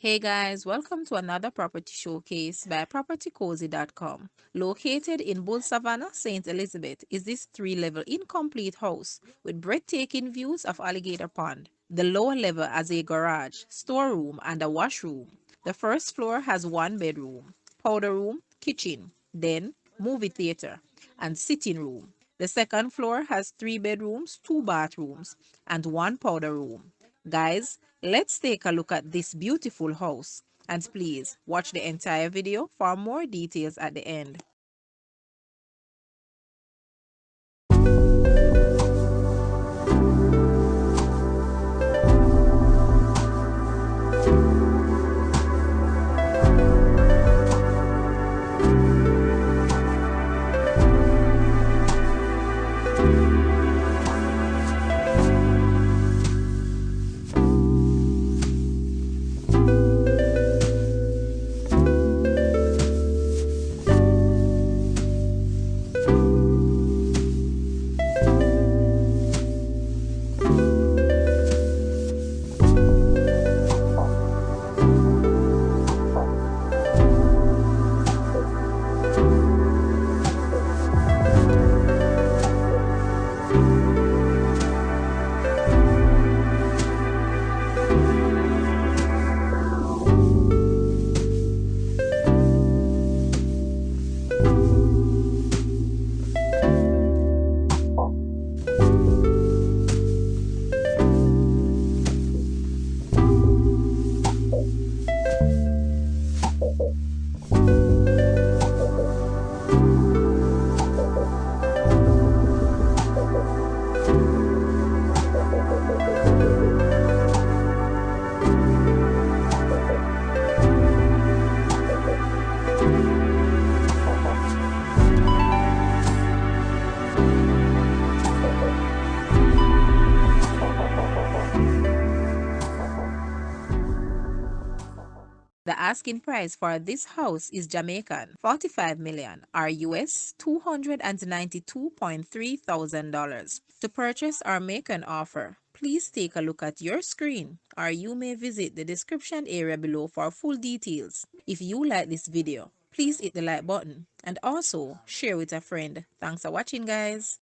Hey guys, welcome to another property showcase by propertycozy.com. Located in both Savanna, St. Elizabeth, is this three-level incomplete house with breathtaking views of Alligator Pond. The lower level has a garage, storeroom, and a washroom. The first floor has one bedroom, powder room, kitchen, den, movie theater, and sitting room. The second floor has three bedrooms, two bathrooms, and one powder room. Guys, let's take a look at this beautiful house. And please watch the entire video for more details at the end. The asking price for this house is Jamaican 45 million or US $292.3 thousand. To purchase or make an offer, please take a look at your screen or you may visit the description area below for full details. If you like this video, please hit the like button and also share with a friend. Thanks for watching, guys.